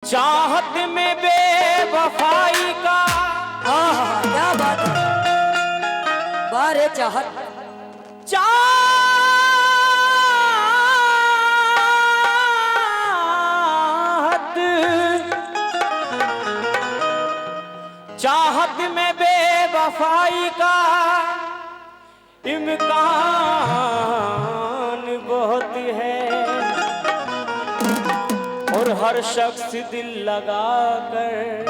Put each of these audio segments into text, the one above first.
चाहत में बेवफाई का क्या बात है। बारे चाहत चाहत में बेवफाई का इम्कान बहुत है और हर शख्स दिल लगाकर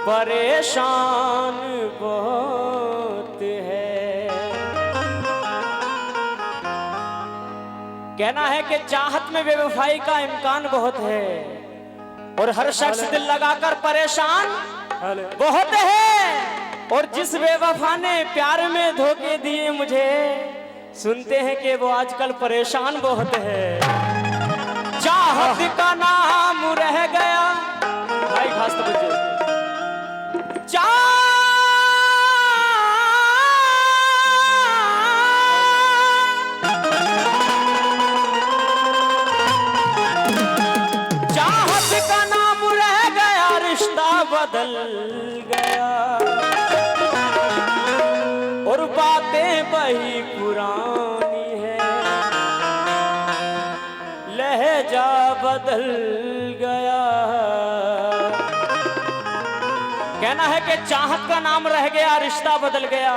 परेशान बहुत है। कहना है कि चाहत में बेवफाई का इम्कान बहुत है और हर शख्स दिल लगाकर परेशान बहुत है। और जिस बेवफा ने प्यार में धोखे दिए मुझे, सुनते हैं कि वो आजकल परेशान बहुत है। चाहत का नाम रह गया भाई, खास तो बच्चे चाहत का नाम रह गया, रिश्ता बदल गया और बातें वही पुरानी है, लहजा बदल गया। कहना है कि चाहत का नाम रह गया, रिश्ता बदल गया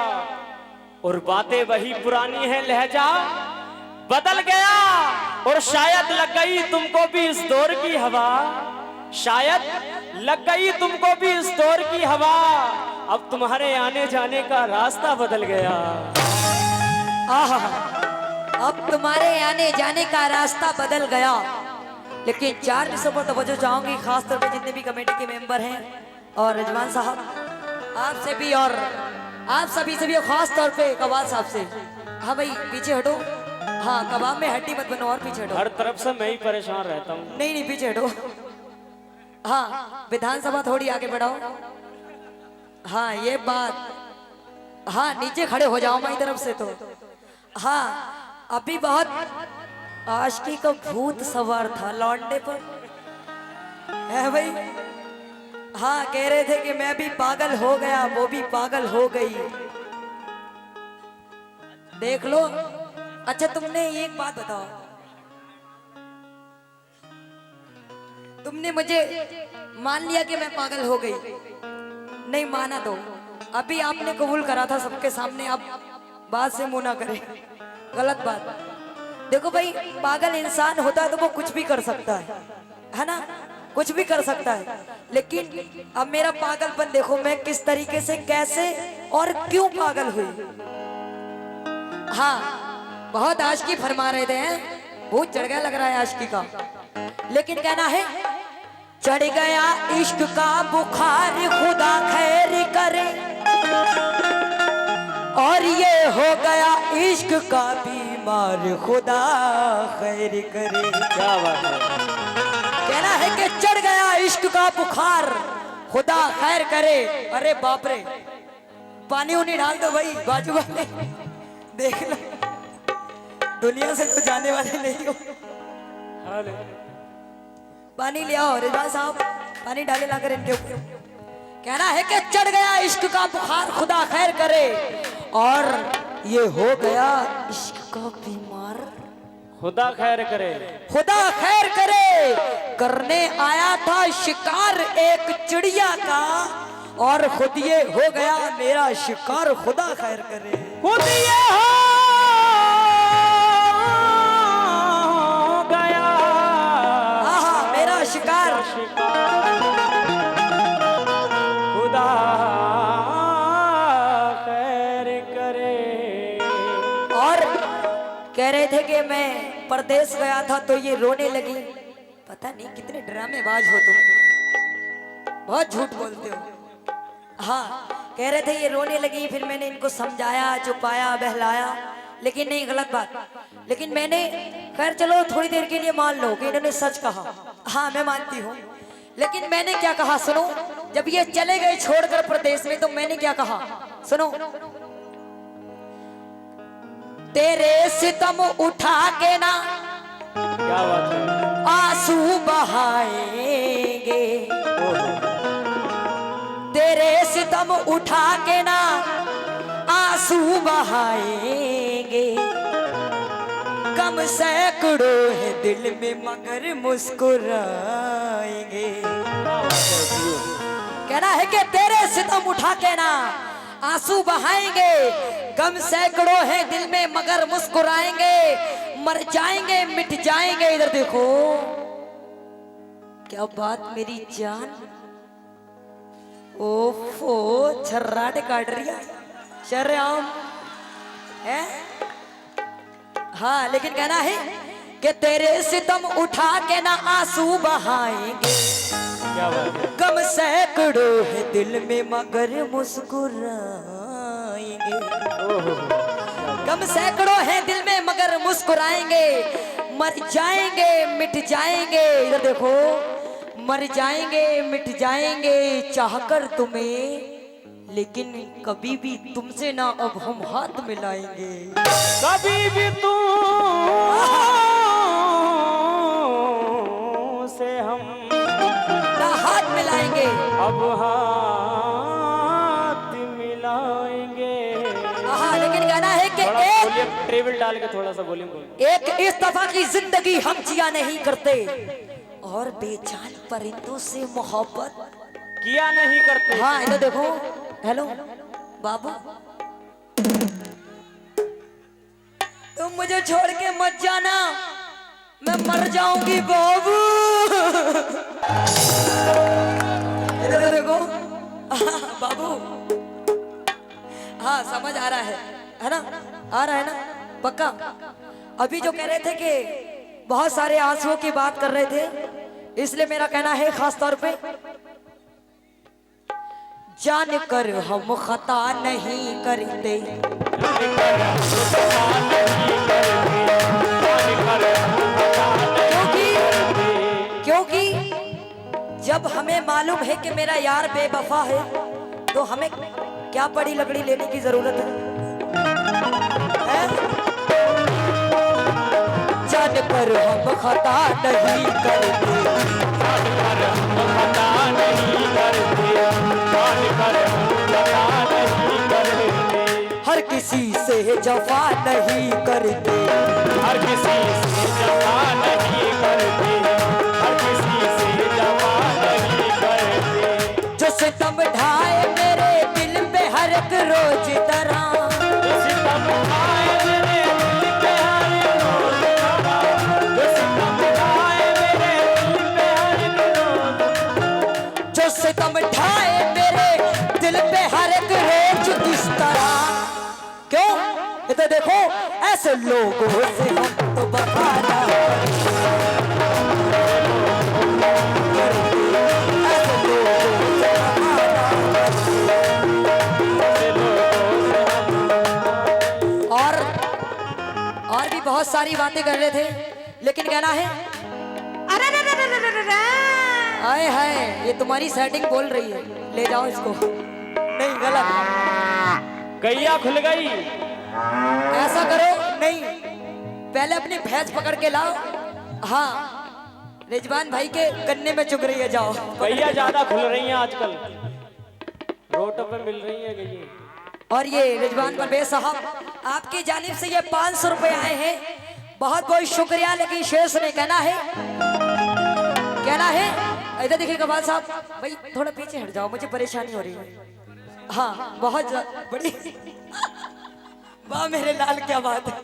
और बातें वही पुरानी है, लहजा बदल गया। और शायद लग गई तुमको भी इस दौर की हवा, शायद लग गई तुमको भी इस दौर की हवा, अब तुम्हारे आने जाने का रास्ता बदल गया। आहा, अब तुम्हारे आने जाने का रास्ता बदल गया। लेकिन 4 विषयों पर तवज्जो चाहूंगी, खास तौर पे जितने भी कमेटी के मेंबर हैं और रिजवान साहब आपसे भी और आप सभी से भी, खास तौर पे कबाब साहब से। हाँ भाई पीछे हटो, हाँ कबाब में हड्डी मत बनो और पीछे हटो। हर तरफ से मैं ही परेशान रहता हूँ। नहीं नहीं पीछे हटो। हाँ विधानसभा थोड़ी आगे बढ़ाओ। हाँ ये बात, हाँ नीचे खड़े हो जाओ मेरी तरफ से तो। हाँ अभी बहुत आशिकी का भूत सवार था लौंडे पर, है भाई। हाँ कह रहे थे कि मैं भी पागल हो गया, वो भी पागल हो गई, देख लो। अच्छा तुमने एक बात बताओ, तुमने मुझे मान लिया कि मैं पागल हो गई, नहीं माना तो अभी आपने कबूल करा था सबके सामने, आप बात से मुंह ना करें, गलत बात। देखो भाई पागल इंसान होता है तो वो कुछ भी कर सकता है ना, कुछ भी कर सकता है। लेकिन अब मेरा पागलपन देखो, मैं किस तरीके से, कैसे और क्यों पागल हुई। हाँ बहुत आशिकी फरमा रहे थे, बहुत चढ़ गया लग रहा है आशिकी का। लेकिन कहना है चढ़ गया इश्क का बुखार, खुदा खैर करे, और ये हो गया इश्क का बीमार, खुदा खैर करे। क्या बात है। कहना है कि चढ़ गया इश्क का बुखार, खुदा खैर करे। अरे बाप रे, पानी उनी डाल दो भाई बाजू वाले, देख लो दुनिया से तो जाने वाले नहीं हो। पानी ले आओ रिजवान साहब, पानी डाले लाकर इनके ऊपर। कहना है कि चढ़ गया इश्क का बुखार, खुदा खैर करे, और ये हो गया इश्क का बीमार, खुदा खैर करे, खुदा खैर करे। करने आया था शिकार एक चिड़िया का, और खुद ये हो गया मेरा शिकार, खुदा खैर करे। खुद ये हो गया मेरा शिकार, खुदा खैर करे। और कह रहे थे कि मैं परदेश गया था तो ये रोने लगी। पता नहीं कितने ड्रामेबाज हो तुम, बहुत झूठ बोलते हो। हाँ कह रहे थे ये रोने लगी, फिर मैंने इनको समझाया, चुपाया, बहलाया, लेकिन नहीं, गलत बात। लेकिन मैंने खैर चलो थोड़ी देर के लिए मान लो कि इन्होंने सच कहा, हाँ मैं मानती हूँ। लेकिन मैंने क्या कहा सुनो, जब ये चले गए छोड़कर प्रदेश में, तो मैंने क्या कहा सुनो। तेरे सितम उठा के ना, क्या बात है। आंसू बहाएंगे, तेरे सितम उठा के ना आंसू बहाएंगे। कम सैकड़ों है दिल में मगर मुस्कुराएंगे। कहना है कि तेरे सितम उठा के ना आंसू बहाएंगे, गम सैकड़ों है दिल में मगर मुस्कुराएंगे। मर जाएंगे मिट जाएंगे। इधर देखो क्या बात मेरी जान, ओफो छर्राटे काट रही है शर्याम है। हाँ लेकिन कहना है कि तेरे सितम उठा के ना आंसू बहाएंगे, क्या बात है। गम सैकड़ों है दिल में मगर मुस्कुराएंगे। गम सैकड़ों है दिल में मगर मुस्कुराएंगे। मर जाएंगे मिट जाएंगे। इधर देखो मर जाएंगे मिट जाएंगे चाहकर तुम्हें, लेकिन कभी भी तुमसे ना अब हम हाथ मिलाएंगे। कभी भी तू से हम ना हाथ मिलाएंगे। अब हाथ मिलाएंगे। हाँ लेकिन कहना है कि थोड़ा एक वॉल्यूम ट्रेवल डाल के थोड़ा सा वॉल्यूम बोल। एक इस दफा की जिंदगी हम जिया नहीं करते, और बेजान परिंदों से मोहब्बत किया नहीं करते। हाँ इधर देखो। हेलो बाबू, तुम मुझे छोड़ के मत जाना, मैं मर जाऊंगी बाबू। इधर देखो बाबू। हाँ समझ आ रहा है ना, आ रहा है ना पक्का। अभी जो कह रहे थे कि बहुत सारे आंसुओं की बात कर रहे थे, इसलिए मेरा कहना है खास तौर पे, जानकर हम खता नहीं करते, क्योंकि जब हमें मालूम है कि मेरा यार बेवफा है, तो हमें क्या बड़ी लकड़ी लेने की जरूरत है? जानकर हम खता नहीं करते, हर किसी से जफा नहीं करते, हर किसी से जफा नहीं करते, हर किसी से जफा नहीं करते। जो सितम ढाए मेरे दिल पे हर एक रोज तरह, जो सितम ढाए मेरे दिल पे हर एक रोज तरह, जो सितम ढाए मेरे दिल पे हर एक रोज, जो सितम ढाए मेरे दिल पे हर एक रोज इस तरह। क्यों? इधर देखो ऐसे लोगों से हम तो बहाना और भी बहुत सारी बातें कर रहे थे, लेकिन कहना है आए हाय ये तुम्हारी सेटिंग बोल रही है, ले जाओ इसको। नहीं गलत, गैया खुल गई। ऐसा करो नहीं, पहले अपनी भैंस पकड़ के लाओ। हाँ रिजवान भाई के गन्ने में चुग रही है, जाओ। गैया ज्यादा खुल रही हैं आजकल, रोड पे मिल रही है गैया। और ये रिजवान परवेज साहब आपकी जानिब से ये 500 रुपए आए हैं, बहुत बहुत शुक्रिया। लेकिन शेष ने कहना है इधर देखिए कबाल साहब, भाई थोड़ा पीछे हट जाओ, मुझे परेशानी हो रही है। हाँ बहुत बड़ी वाह मेरे लाल क्या बात है,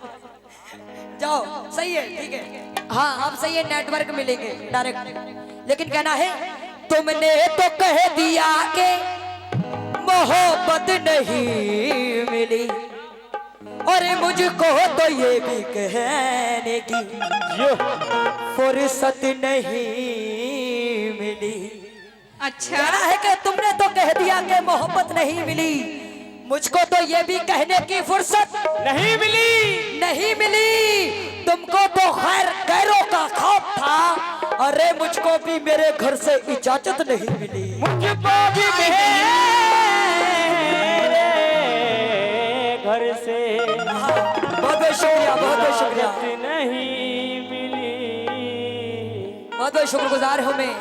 जाओ सही है ठीक है। हाँ अब सही है, नेटवर्क मिलेंगे डायरेक्ट। लेकिन कहना है तुमने तो कह दिया कि मोहब्बत नहीं मिली, और मुझको तो ये भी कहने की फुर्सत नहीं मिली। अच्छा कहना है कि तुमने तो कह दिया कि मोहब्बत नहीं मिली, मुझको तो ये भी कहने की फुर्सत नहीं मिली, नहीं मिली। तुमको तो खैर गैरों का खौफ था, अरे मुझको भी मेरे घर से इजाजत नहीं मिली। मुझको भी मेरे घर से बहुत बहुत शुक्रिया, बहुत बहुत शुक्रिया। नहीं मिली। बहुत शुक्रगुजार हूँ मैं।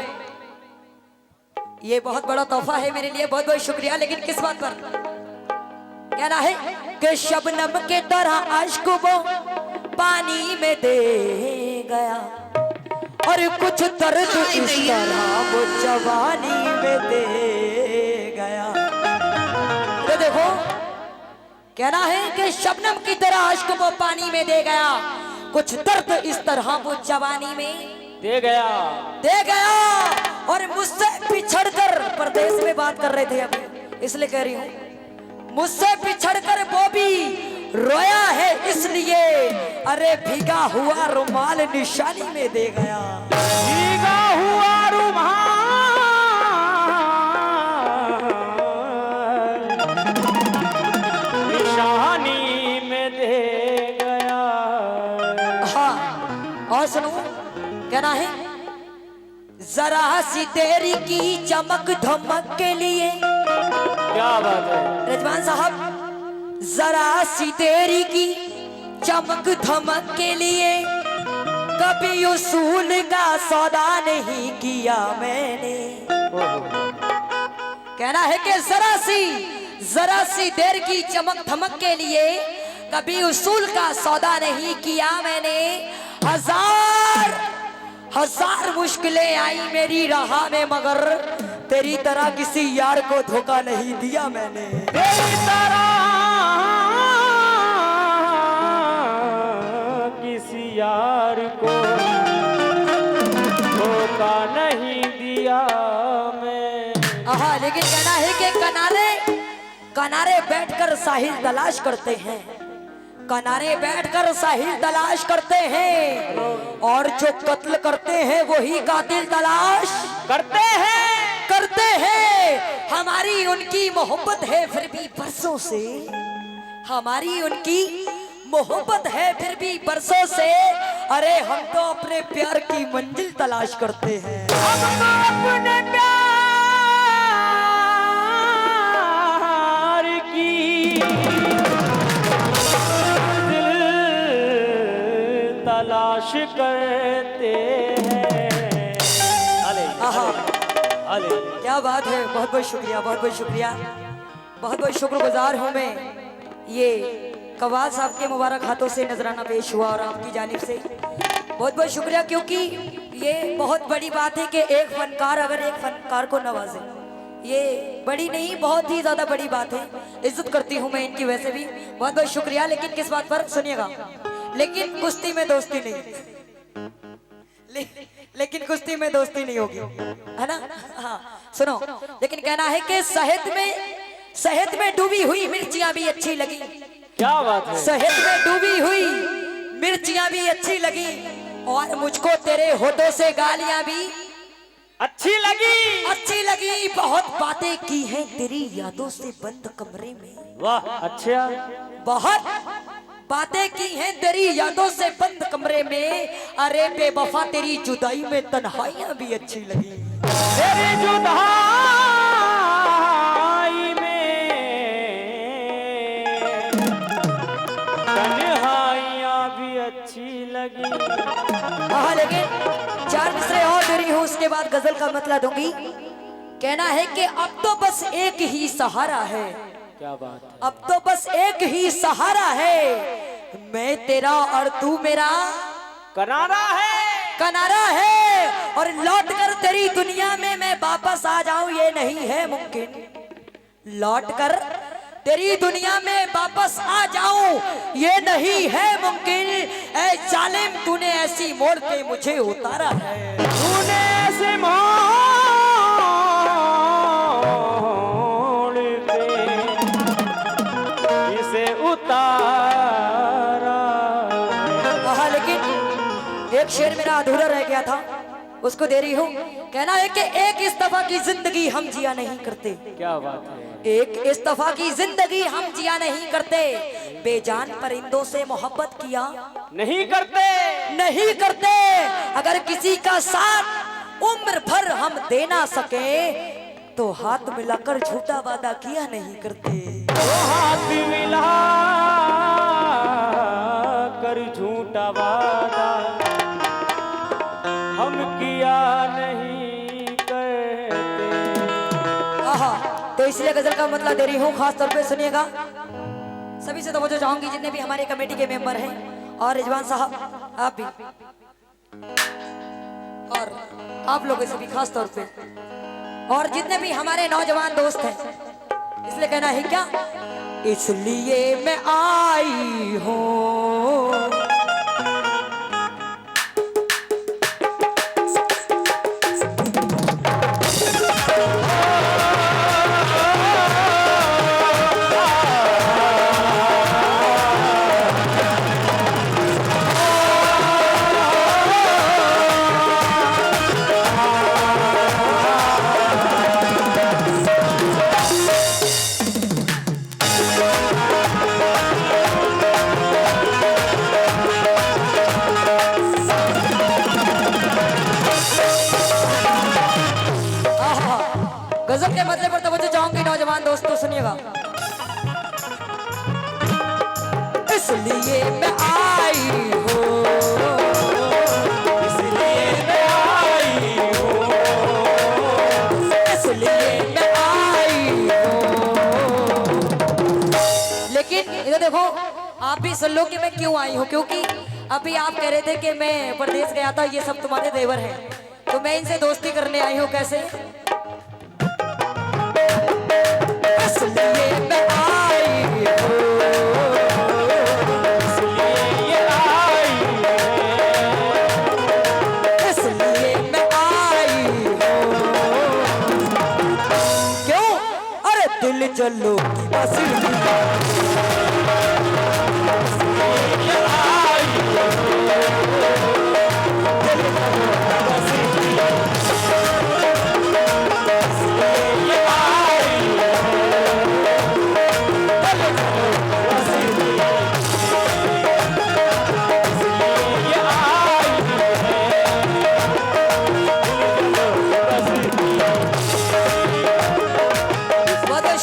ये बहुत बड़ा तोहफा है मेरे लिए, बहुत बहुत शुक्रिया। लेकिन किस बात पर कहना है कि शबनम के तरह आशिक वो पानी में दे गया और कुछ दर्द इस तरह वो जवानी में दे गया। तो देखो कहना है कि शबनम की तरह आशिक वो पानी में दे गया, कुछ दर्द इस तरह वो जवानी में दे गया। और मुझसे पिछड़कर परदेश में बात कर रहे थे अभी, इसलिए कह रही हूँ मुझसे पिछड़कर वो भी रोया है इसलिए, अरे भीगा हुआ रुमाल निशानी में दे गया। भीगा हुआ रुमाल निशानी में दे गया। हाँ और सुनो कहना है जरा सी तेरी की चमक धमक के लिए, क्या बात है रिजवान साहब, जरा सी तेरी की चमक धमक के लिए कभी उसूल का सौदा नहीं किया मैंने। कहना है कि जरा सी देर की चमक धमक के लिए कभी उसूल का सौदा नहीं किया मैंने। हजार मुश्किलें आई मेरी राह में मगर तेरी तरह किसी यार को धोखा नहीं दिया मैंने। तेरी तरह किसी यार को धोखा नहीं दिया मैं। हाँ लेकिन कहना है कि किनारे बैठकर साहिल तलाश करते हैं, किनारे बैठकर साहिल तलाश करते हैं, और जो कत्ल करते हैं वही कातिल तलाश करते हैं। हमारी उनकी मोहब्बत है फिर भी बरसों से, हमारी उनकी मोहब्बत है फिर भी बरसों से, अरे हम तो अपने प्यार की मंजिल तलाश करते हैं। हम तो अपने प्यार की तलाश करते हैं। अले क्या बात है, बहुत बहुत शुक्रिया, बहुत बहुत शुक्रिया, बहुत बहुत शुक्रगुजार हूँ मैं। ये कवाल साहब के मुबारक हाथों से नजराना पेश हुआ और आपकी जानिब से बहुत बहुत शुक्रिया, क्योंकि ये बहुत बड़ी बात है कि एक फनकार अगर एक फनकार को नवाजे, ये बड़ी नहीं बहुत ही ज्यादा बड़ी बात है। इज्जत करती हूँ मैं इनकी, वैसे भी बहुत बहुत शुक्रिया। लेकिन किस बात पर सुनिएगा, लेकिन कुश्ती में दोस्ती नहीं, लेकिन कुश्ती में दोस्ती नहीं होगी, है ना। हाँ सुनो, लेकिन कहना है कि शहद में डूबी हुई मिर्चियां भी अच्छी लगी। क्या बात है, शहद में डूबी हुई मिर्चियां भी अच्छी लगी, और मुझको तेरे होठों से गालियां भी अच्छी लगी। बहुत बातें की हैं तेरी यादों से बंद कमरे में। वाह अच्छा, बहुत बातें की हैं तेरी यादों से बंद कमरे में, अरे बेवफा तेरी जुदाई में तन्हाइयां भी अच्छी लगी। तेरी जुदाई में तन्हाइयां भी अच्छी लगी। हाँ लेकिन 4 मिसरे और दे रही हूँ, उसके बाद गजल का मतलब दूंगी। कहना है कि अब तो बस एक ही सहारा है। क्या बात है, अब तो बस एक ही सहारा है, मैं तेरा और तू मेरा कनारा है, और लौट कर तेरी दुनिया में मैं वापस आ जाऊं ये नहीं है मुमकिन। लौट कर तेरी दुनिया में वापस आ जाऊं ये नहीं है मुमकिन। ऐ जालिम तूने ऐसी मोड़ पे मुझे उतारा है, तूने ऐसे मोड़ पे इसे उतारा। हाँ लेकिन एक शेर मेरा अधूरा रह गया था, उसको दे रही हूँ। कहना है कि एक इस दफा की जिंदगी हम जिया नहीं करते। क्या बात है, एक इस दफा की जिंदगी हम जिया नहीं करते, बेजान परिंदों से मोहब्बत किया नहीं करते। अगर किसी का साथ उम्र भर हम दे ना सके तो हाथ मिलाकर झूठा वादा किया नहीं करते। तो हाथ मिला कर झूठा वादा हम किया तो इसलिए गजल का मतलब दे रही हूँ, खास तौर पे सुनिएगा। सभी से तवज्जो चाहूंगी, जितने भी हमारे कमेटी के मेंबर हैं और रिजवान साहब आप भी, और आप लोगों से भी खास तौर पे, और जितने भी हमारे नौजवान दोस्त हैं, इसलिए कहना है क्या, इसलिए मैं आई हूँ गजल के मतलब पर तवज्जो चाहूंगी नौजवान दोस्तों, सुनिएगा। इसलिए मैं आई हूँ, इसलिए मैं आई हूँ, इसलिए मैं आई हूँ। लेकिन इधर देखो, आप भी सुन लो कि मैं क्यों आई हूँ, क्योंकि अभी आप कह रहे थे कि मैं प्रदेश गया था, ये सब तुम्हारे देवर हैं, तो मैं इनसे दोस्ती करने आई हूँ। कैसे? इसलिए मैं आई हूँ, इसलिए आई हूँ, इसलिए मैं आई हूँ। क्यों? अरे दिल चलो की बस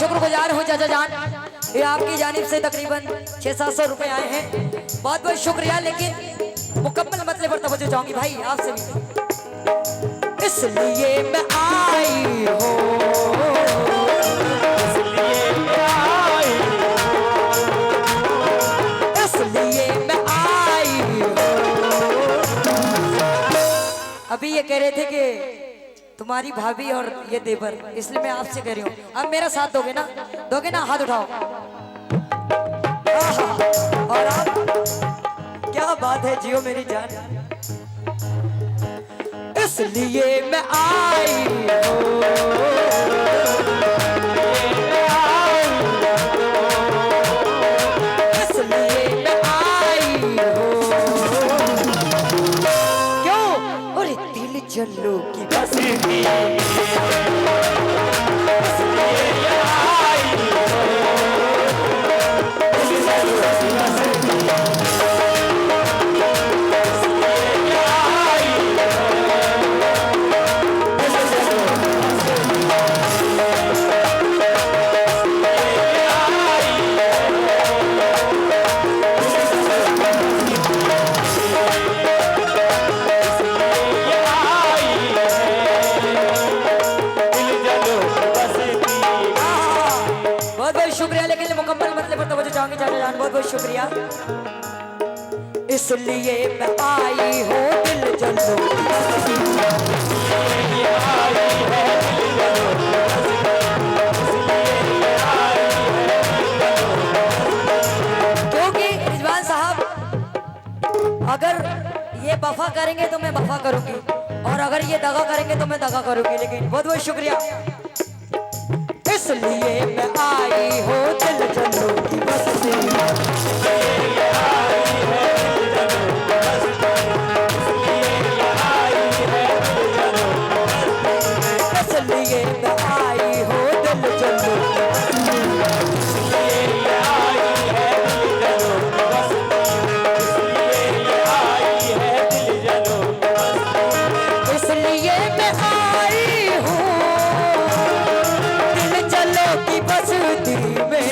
शुक्रगुजार हूँ चाचा जान, ये आपकी जानिब से तकरीबन 600-700 रुपए आए हैं, बहुत बहुत शुक्रिया। लेकिन मुकम्मल मसले पर तवज्जो चाहूंगी भाई आपसे भी। इसलिए मैं आई हूँ, इसलिए मैं आई हूँ, इसलिए मैं आई हूँ। अभी ये कह रहे थे कि तुम्हारी भाभी और ये देवर, इसलिए मैं आपसे कह रही हूँ, अब मेरा साथ दोगे ना? दोगे ना? हाथ उठाओ। और आप, क्या बात है, जियो मेरी जान। इसलिए मैं आई हूँ, इसलिए मैं आई हूँ। क्यों? अरे दिल चलो की बस बहुत बहुत शुक्रिया। इसलिए मैं आई हूँ दिल जलो, क्योंकि रिजवान साहब अगर ये वफा करेंगे तो मैं वफा करूंगी, और अगर ये दगा करेंगे तो मैं दगा करूंगी। लेकिन बहुत बहुत शुक्रिया। इसलिए मैं आई हूँ दिल जलो की बस से, इसलिए मैं आई हूँ दिल जलो, इसलिए मैं आई हूँ दिल जलो की बस्ती में।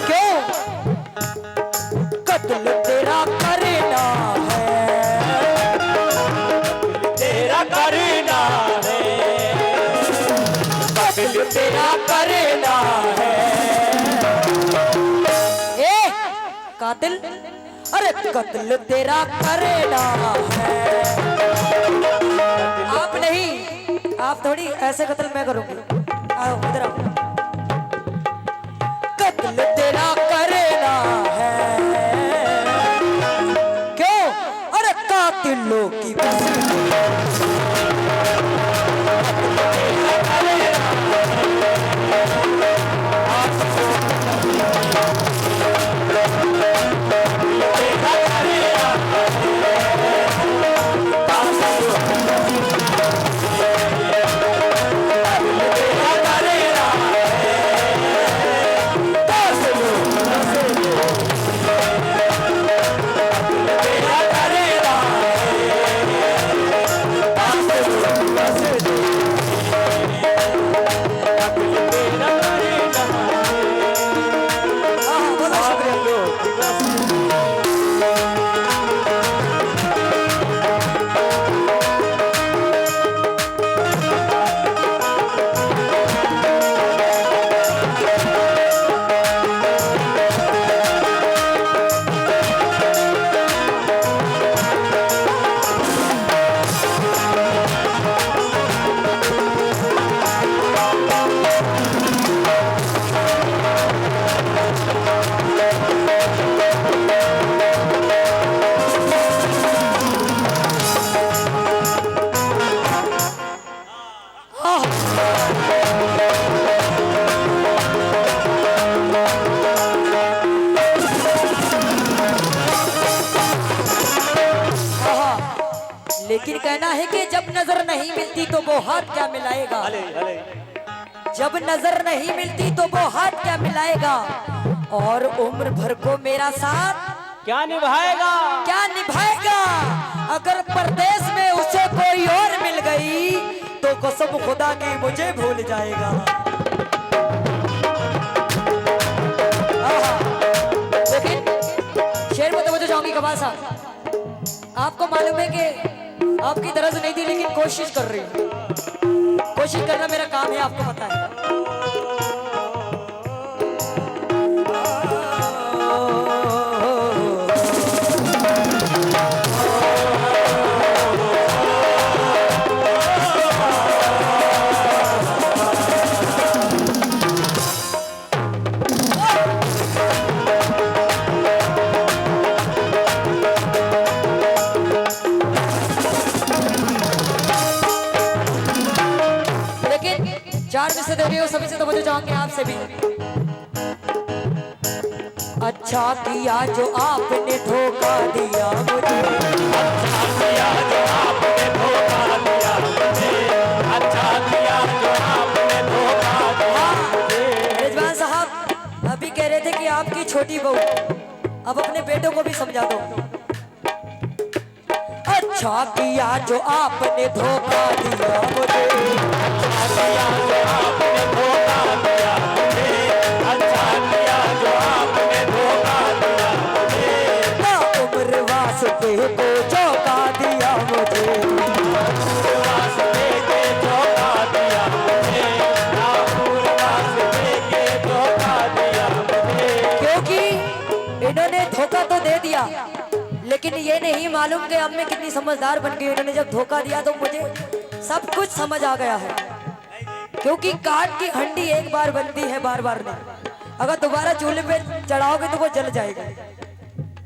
क्यों? कत्ल तेरा करना है, तेरा करना है, तेरा करना है। ए कातिल, अरे कत्ल तेरा करना है। आप नहीं, आप थोड़ी ऐसे कत्ल मैं करूंगी। आओ इधर आओ। कत्ल तेरा करना है। क्यों? अरे कातिलों की लेकिन कहना है कि जब नजर नहीं मिलती तो वो हाथ क्या मिलाएगा। जब नजर नहीं मिलती तो वो हाथ क्या मिलाएगा। और उम्र भर को मेरा साथ क्या निभाएगा, क्या निभाएगा। अगर परदेश में उसे कोई और मिल गई तो कसम खुदा की मुझे भूल जाएगा। लेकिन शेर में तो मुझे जाऊंगी कबाल साहब, आपको मालूम है कि आपकी दरज नहीं थी लेकिन कोशिश कर रही हूँ। कोशिश करना मेरा काम है, आपको पता है। चार में से दे रही हो, सभी से तो मुझे चाहेंगे आपसे भी। अच्छा किया जो आपने धोखा दिया मुझे। अच्छा किया जो आपने धोखा दिया मुझे। अच्छा किया जो आपने धोखा दिया मुझे। रिजवान साहब अभी कह रहे थे कि आपकी छोटी बहू, अब अपने बेटों को भी समझा दो। अच्छा किया जो आपने धोखा दिया मुझे। अच्छा किया जो आपने धोखा दिया मुझे। अच्छा किया जो आपने धोखा दिया मुझे। ना उम्र वास्ते को चौंका दिया मुझे। उम्र वास्ते के चौंका दिया मुझे। ना उम्र वास्ते के चौंका दिया मुझे। क्योंकि इन्होंने धोखा तो दे दिया लेकिन ये नहीं मालूम कि अब मैं कितनी समझदार बन गई। उन्होंने जब धोखा दिया तो मुझे सब कुछ समझ आ गया है। क्योंकि काट की हंडी एक बार बनती है, बार बार नहीं। अगर दोबारा चूल्हे पे चढ़ाओगे तो वो जल जाएगा।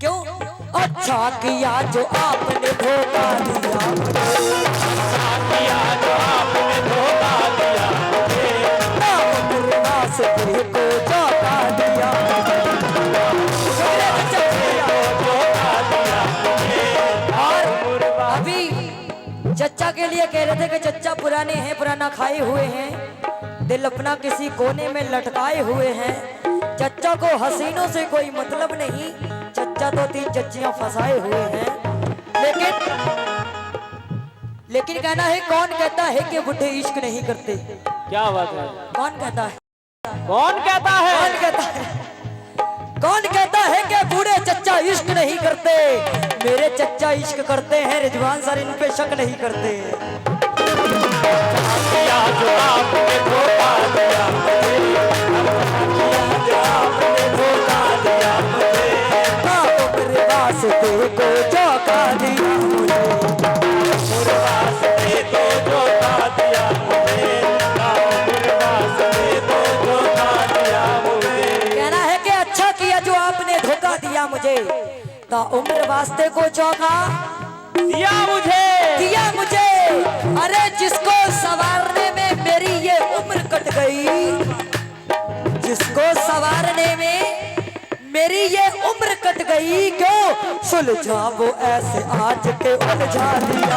क्यों? अच्छा किया जो आपने धोखा दिया मुझे। अच्छा किया जो आपने धोखा दिया मुझे। ना उम्र वास्ते को चौंका दिया मुझे। चच्चा के लिए कह रहे थे कि चच्चा पुराने हैं, पुराना खाए हुए हैं, दिल अपना किसी कोने में लटकाए हुए हैं। चच्चा को हसीनों से कोई मतलब नहीं, चच्चा तो 3 चच्चियां फंसाए हुए हैं। लेकिन कहना है कौन कहता है कि बुढ़े इश्क नहीं करते। क्या बात है? कौन कहता है? कौन कहता है? कौन कहता है? कौन कहता है कि बूढ़े चच्चा इश्क नहीं करते। मेरे चच्चा इश्क करते हैं, रिजवान सर इन पे शक नहीं करते। जो आपने धोखा दिया ता उम्र वास्ते को चौका दिया मुझे, दिया मुझे। अरे जिसको संवारने में मेरी ये उम्र कट गई, जिसको संवारने में मेरी ये उम्र कट गई, क्यों सुलझा वो ऐसे आज के उलझा दिया।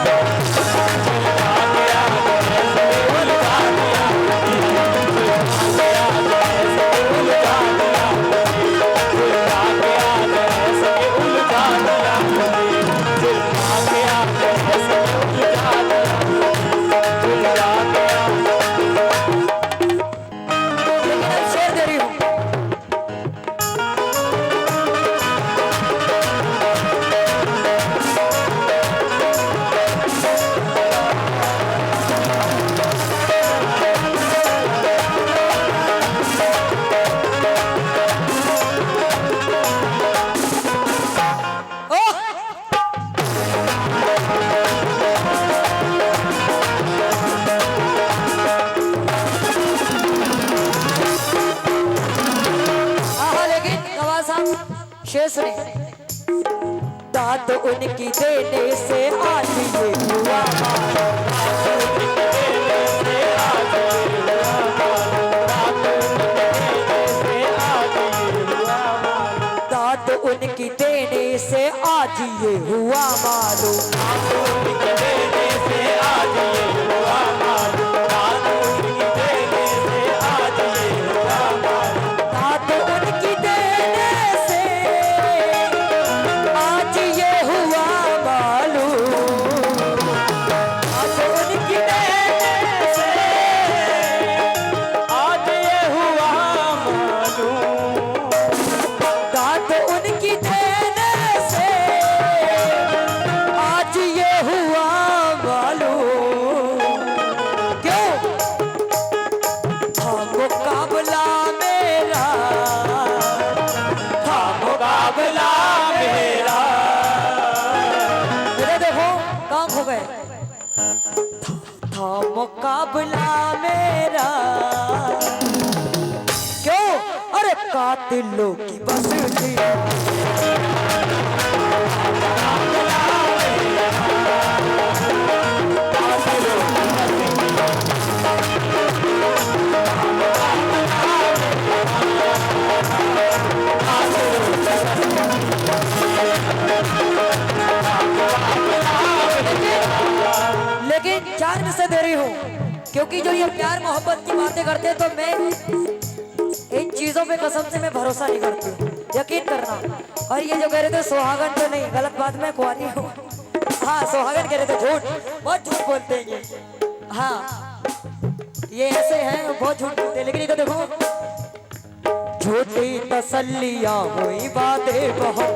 शेर दे रही हूँ। शेर सुने। दांत उनकी देने से आज ये हुआ, दांत उनकी देने से आज ये हुआ मालूम, मुकाबला मेरा क्यों, अरे कातिलों की बसती, लेकिन चार में से दे रही हूँ, क्योंकि जो ये प्यार मोहब्बत की बातें करते हैं तो मैं इन चीजों पे कसम से मैं भरोसा नहीं करती, यकीन करना। और ये जो कह रहे थे सुहागन तो नहीं, गलत बात, मैं कुंवारी हूँ। हाँ सुहागन कह रहे थे, झूठ, बहुत झूठ बोलते हैं ये। हाँ ये ऐसे हैं, बहुत झूठ बोलते हैं। लेकिन ये तो देखो, झूठी तसल्लियां हुई बातें बहुत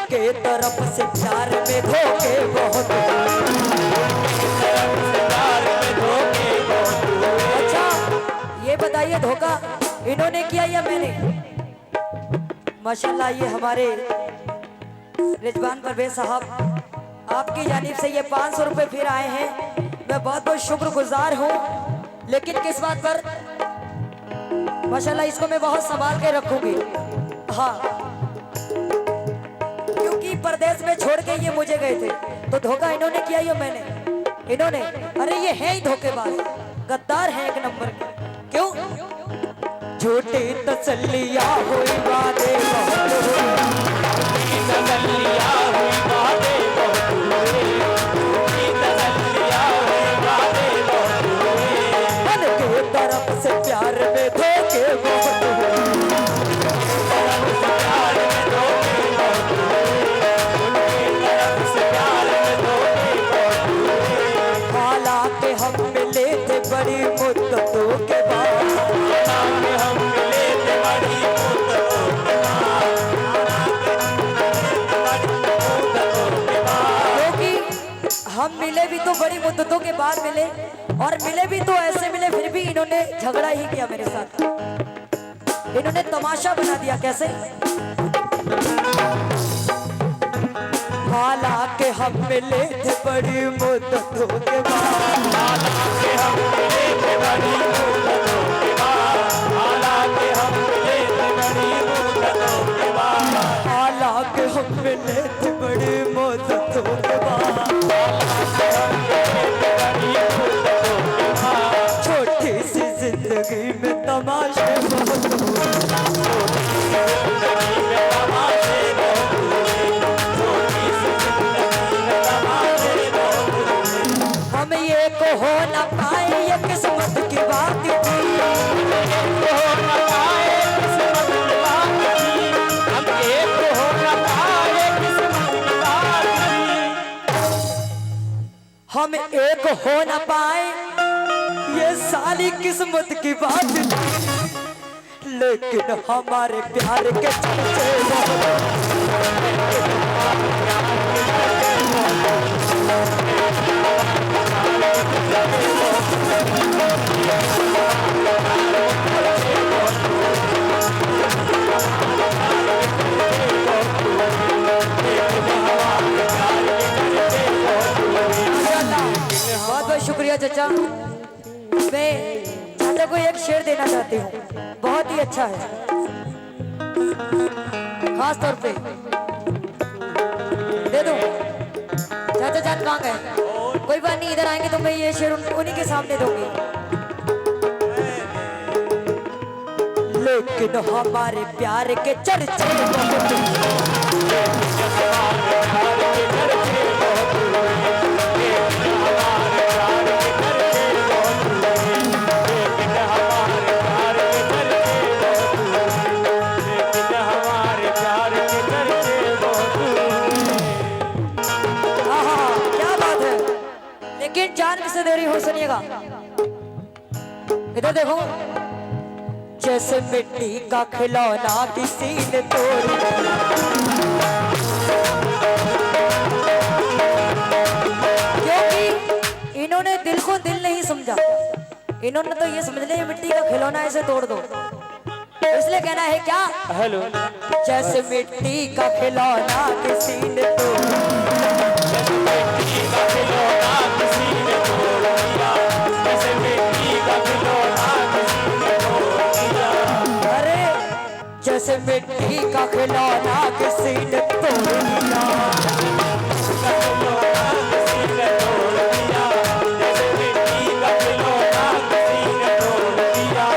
के तरफ से प्यार में धोखे बहुत। अच्छा ये बताइए, धोखा इन्होंने किया या मैंने? माशाल्लाह ये हमारे रिजवान परवेज साहब, आपकी जानिब से ये 500 रुपए फिर आए हैं, मैं बहुत बहुत शुक्रगुजार हूँ। लेकिन किस बात पर? माशाल्लाह इसको मैं बहुत संभाल के रखूंगी। हाँ परदेश में छोड़ के ये मुझे गए थे, तो धोखा इन्होंने किया या मैंने? इन्होंने। अरे ये है ही धोखेबाज, गद्दार है एक नंबर के। क्यों? झूठी तसल्लियां हुई बातें बहुत हुई, तसल्लियां हुई बातें बहुत हुई, तसल्लियां हुई बातें बहुत हुई, मन के तरफ से प्यार में धोखे बहुत हुए। बड़ी मुद्दतों के बाद हम मिले थे, बड़ी मुद्दतों के बाद, क्योंकि हम मिले भी तो बड़ी मुद्दतों के बाद मिले। और मिले भी तो ऐसे मिले, फिर भी इन्होंने झगड़ा ही किया मेरे साथ। इन्होंने तमाशा बना दिया। कैसे? हालांकि हम मिले थे बड़ी मुद्दतों के बाद, हालांकि हम मिले थे बड़ी मुद्दतों के बाद, हालांकि हम मिले थे बड़ी मुद्दतों के बाद, हालांकि हम मिले थे बड़ी मुद्दतों के बाद, हालांकि हम मिले थे बड़ी मुद्दतों के बाद। छोटी सी जिंदगी में तमाशे बहुत हुए, छोटी सी जिंदगी में तमाशे बहुत हुए, छोटी सी जिंदगी में तमाशे बहुत हुए। हम ये को हो न पाए ये किस्मत की बात थी, हो न पाए किस्मत की बात थी, हम एक हो न पाए किस्मत की बात थी। हम एक हो न पाए ये सारी किस्मत की बात थी, लेकिन हमारे प्यार के चर्चे बहुत, बहुत बहुत शुक्रिया चाचा। मैं चाचा को एक शेर देना चाहती हूँ, बहुत ही अच्छा है, खास तौर पे दे दूं। चाचा जान कहाँ गए? कोई बात नहीं, इधर आएंगे तो मैं ये शेर उन्हीं के सामने दूंगी। लेकिन हमारे प्यार के चर्चे बहुत, लेकिन जान किसे दे रही हो? सुनिएगा, इधर देखो। जैसे मिट्टी का खिलौना किसी ने तोड़, क्योंकि इन्होंने दिल को दिल नहीं समझा, इन्होंने तो ये समझ लिया मिट्टी का खिलौना ऐसे तोड़ दो, इसलिए कहना है क्या? हेलो। जैसे मिट्टी का खिलौना किसी ने तोड़, जैसे मिट्टी का खिलौना किसी ने तोड़ दिया, जैसे मिट्टी का खिलौना किसी ने तोड़ दिया। अरे जैसे मिट्टी का खिलौना किसी ने तोड़ दिया, किसी ने तोड़ दिया, जैसे मिट्टी का खिलौना किसी ने तोड़ दिया।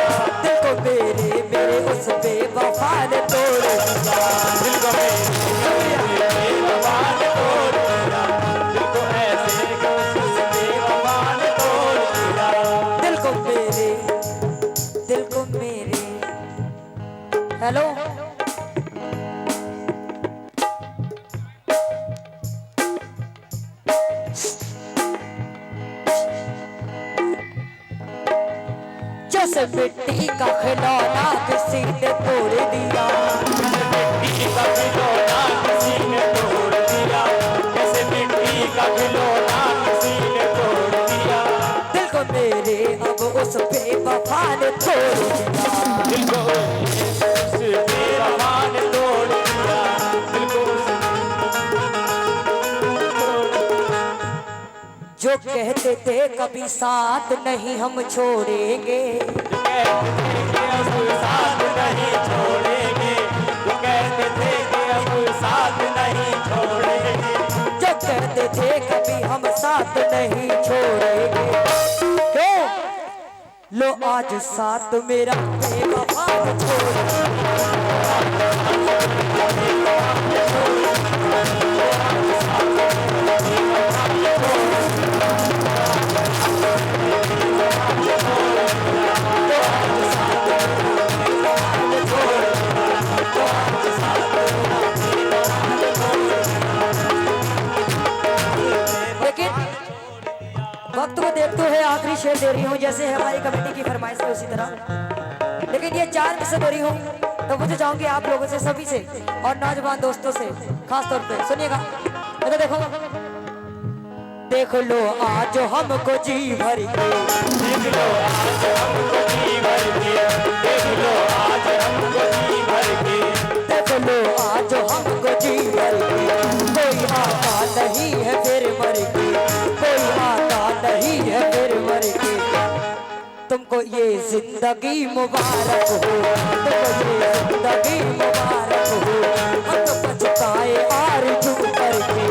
दिल को मेरे मेरे उस बेवफा ने तोड़ दिया, दिल को मेरे बेवफा ने तोड़ दिया, दिल को ऐसे उस बेवफा ने तोड़ दिया। दिल को मेरे, दिल को मेरे। हेलो, जैसे मिट्टी का खिलौना किसी ने तोड़ दिया, मिट्टी का खिलौना किसी ने तोड़ दिया, जैसे मिट्टी का खिलौना किसी ने तोड़ दिया। दिल को मेरे अब उस बेवफा ने तोड़ दिया, दिल को उस बेवफा ने तोड़ दिया, दिल को जो कहते थे कभी साथ नहीं हम छोड़ेंगे, अब साथ नहीं छोड़ेंगे, जो कहते थे कि अब साथ नहीं छोड़ेंगे, जो कहते थे कभी हम साथ नहीं छोड़ेंगे, क्यों? लो आज साथ मेरा बेवफा छोड़, वक्त को देखते हुए आखिरी शेर दे रही हूँ, जैसे हमारी कमेटी की फरमाइश है उसी तरह। लेकिन ये 4 किस्से दे रही हूँ, तो मुझे चाहूंगी आप लोगों से, सभी से और नौजवान दोस्तों से खास तौर पे सुनिएगा। तो देखो, देख लो आज हमको जी भर के, देख लो आज हमको जी भर के, देख लो आज हमको जी भर के, देख लो आज हमको जी भर के। कोई आता नहीं है फिर मर के, कोई आता नहीं है फिर मर के। तुमको ये जिंदगी मुबारक हो, तुमको ये जिंदगी मुबारक हो। हम तो पछताए आरज़ू करके,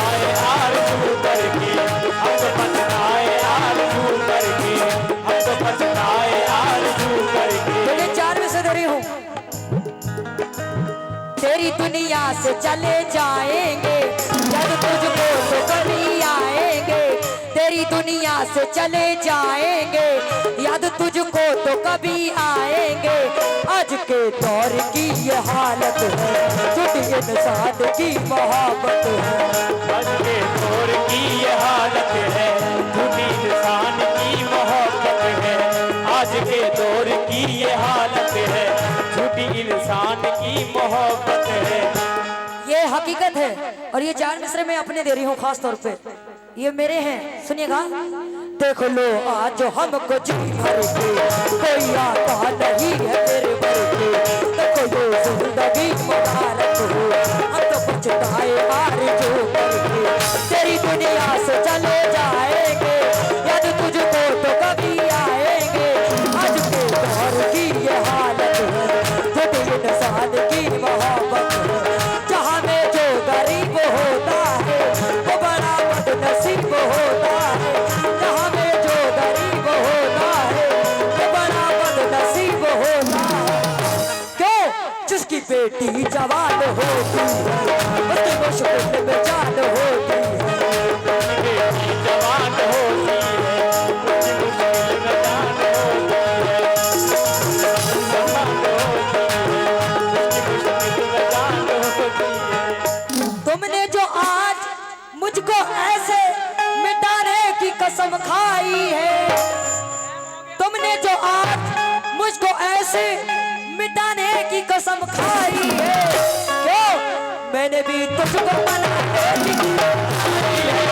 आए आरज़ू करके, हम तो पछताए आरज़ू करके, हम तो पछताए आरज़ू करके। बोले 4 में से धरी हूँ। तेरी दुनिया से चले जाएंगे जब तुझको तो कभी आएंगे, तेरी दुनिया से चले जाएंगे याद तुझको तो कभी आएंगे। आज के दौर की ये हालत है, झूठी इंसान की मोहब्बत है। आज के दौर की ये हालत है, झूठी इंसान की मोहब्बत है। आज के दौर की ये हालत है, झूठी इंसान की मोहब्बत है। ये हकीकत है और ये 4 मिसरे मैं अपने दे रही हूँ खास तौर पे, ये मेरे हैं, सुनिएगा। देख लो आज हमको जी भर के, कोई आता नहीं है तेरे भर के। देखो ये जिंदगी मुबारक हो, हम तो पछताए आरज़ू करके। तेरी दुनिया से चले जाएंगे याद तुझको तो कभी आएंगे। आज के दौर की ये हालत है, झूठी इंसान की मोहब्बत है। जहाँ में जो गरीब होता है वो बड़ा बदनसीब होता है। जहाँ में जो गरीब होता है वो बड़ा बदनसीब होता है। क्यों? जिसकी बेटी जवान होती है उसकी मुश्किल में जान होती है। बेटी जवान होती है, उसकी मुश्किल में जान होती है। जवान होती है, उसकी मुश्किल में जान होती है। तुमने जो आज मुझको ऐसे मिटाने की कसम खाई है, तुमने जो आज मुझको ऐसे मिटाने की कसम खाई है। क्यों? मैंने भी तुझको मनाने की कसम खाई है।